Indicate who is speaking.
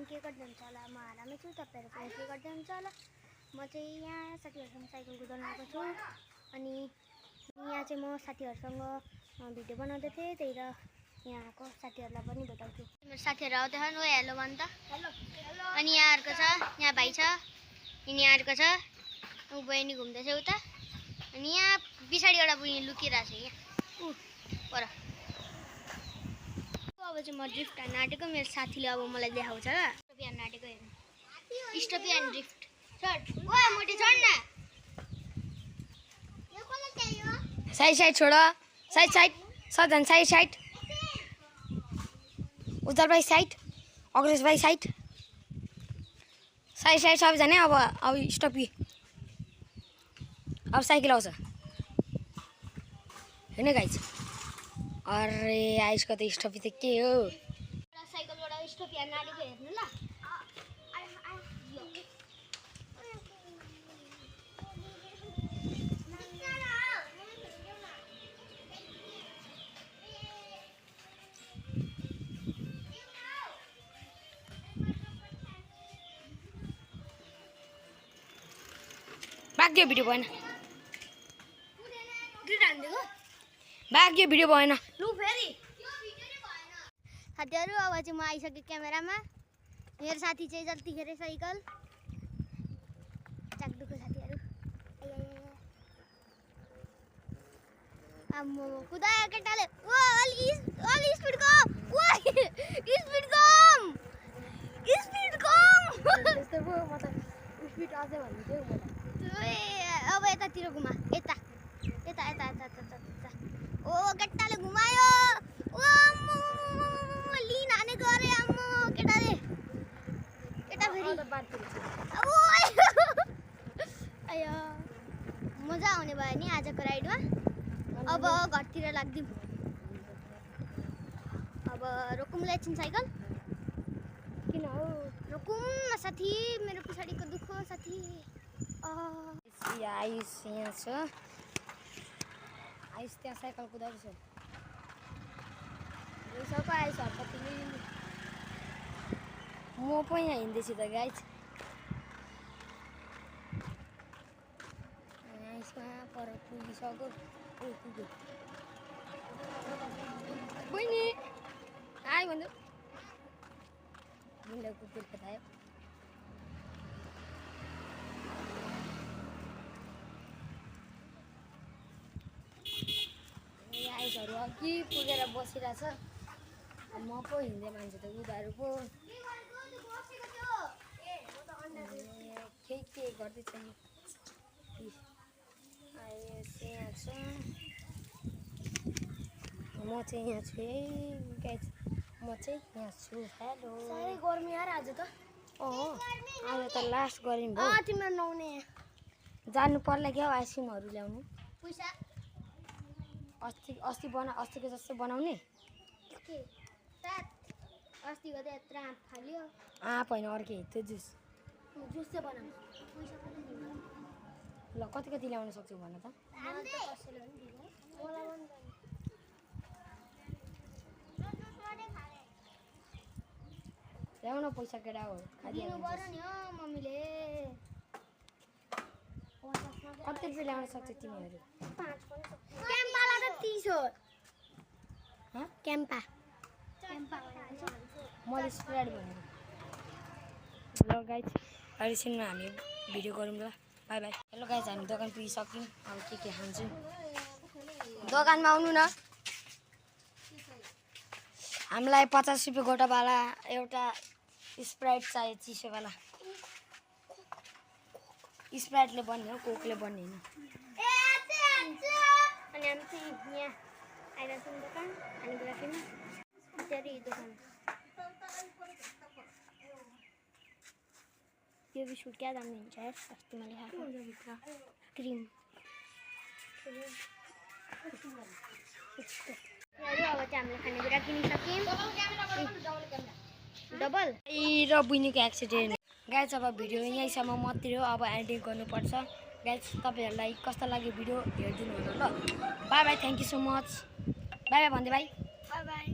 Speaker 1: पनि के गर्दै हुन्छ होला। म आरामै छु, तपाईँहरू पनि के गर्दै हुन्छ होला। म चाहिँ यहाँ साथीहरूसँग साइकल कुदाउन आएको छु। अनि यहाँ चाहिँ म साथीहरूसँग भिडियो बनाउँदै थिएँ, त्यही र यहाँ आएको साथीहरूलाई पनि भेटाउँछु। मेरो साथीहरू आउँदैछन्। ओ हेलो भन् त। हेलो। अनि यहाँहरूको छ, यहाँ भाइ छ, अनि यहाँहरूको छ, ऊ बहिनी घुम्दैछ उता। अनि यहाँ पछाडि एउटा बहिनी लुकिरहेको छ यहाँ पर। अब चाहिँ म ड्रिफ्ट हान्न आँटेको। मेरो साथीले अब मलाई देखाउँछ ल। स्टपी हान्न आँटेको हेर्नु, स्टपी एन्ड ड्रिफ्ट। चढ ओ मोटी चढ न। साइड साइड छोड, साइड साइड सबजना साइड साइड। उज्जवल भाइ साइड, अग्रेश भाइ साइड, साइड साइड सबैजना। अब स्टपी अब साइकल आउँछ होइन गाइज। अरे आइसको त स्टपी त के हो। साइकलबाट स्टपी हान्न आँटेको हेर्नु ल। भाग्यो भिडियो भएन, भाग्यो भिडियो भएन लु फेरि। साथीहरू अब चाहिँ म आइसकेँ क्यामेरामा। मेरो साथी चाहिँ जतिखेर साइकल चाक्डुको साथीहरू आम्मो कुदायो केटाले। ओ अलि स्पिड कम, ओ स्पिड कम, स्पिड कम। त्यस्तो पो म त स्पिड अझै भन्नु थियो मलाई। अब यतातिर घुमा, यता यता यता यता यता। ओ केटाले घुमायो। ओ लिन हानेको अरे आम्मो केटाले। केटा फेरि आयो मजा आउने भयो नि आजको राइडमा। अब घरतिर लाग्दिउँ। अब रोकौँ एकछिन साइकल। किन हौ रोकौँ न साथी, मेरो पछाडिको दुःख साथी। आइस यहाँ छ, आइस त्यहाँ साइकल कुदाउँदैछ। सब आइस हर्कतिले म पनि यहाँ हिँड्दैछु त गाइस। आइसमा पर पुगिसक्यो। पुग्यो बहिनी आइ भन्नु बहिनीलाई कुकुर पठायो। आइसहरू अघि पुगेर बसिरहेछ। म पो हिँड्दै मान्छे त उनीहरू पो के गर्दैछ नि। यहाँ छ, म चाहिँ यहाँ छु है गाइस। म चाहिँ यहाँ छु। हेलो साह्रै गर्मी यार आज त। आज त लास्ट गर्मी भयो। तिम्रो नआउने जानु पर्ला क्या आइसक्रिमहरू ल्याउनु। पैसा अस्तिको जस्तो बनाउने। अस्तिको त यत्रो आँप फाल्यो। आँप होइन अर्कै त्यो जुस चाहिँ बनाउनु। ल कति कति ल्याउन सक्छौ भन त। ल्याउन पैसा केटा हो खाइदिनु पर्यो नि हो मम्मीले। कति रुपियाँ ल्याउन सक्छ तिमीहरू। क्याम्पाला त 30 हो। क्याम्पा मैले स्प्राइट भनेको। ल गाइज अहिलेसम्म हामी भिडियो गरौँ ल। By by. हेलो गाइज हामी दोकान पुगिसक्यौँ। अब के खान्छौँ दोकानमा आउनु न। हामीलाई 50 रुपियाँ गोटावाला एउटा स्प्राइट चाहियो, चिसोवाला। स्प्राइटले बन्ने हो, कोकले बन्ने होइन। अनि हामी चाहिँ यहाँ आइरहेको छौँ दोकान खानेकुरा किन्नु। दोकान यो बिस्कुट क्या दाम हुन्छ यार, अस्ति मैले खाएको क्रिम। अब चाहिँ हामीले खानेकुरा किनिसक्यौँ। डबल र बुनिको एक्सिडेन्ट गाइज। अब भिडियो यहीँसम्म मात्रै हो, अब एडिट गर्नुपर्छ गाइज। तपाईँहरूलाई कस्तो लाग्यो भिडियो हेरिदिनु होला ल। By by, thank you so much. By by भन्दै बाई। By by.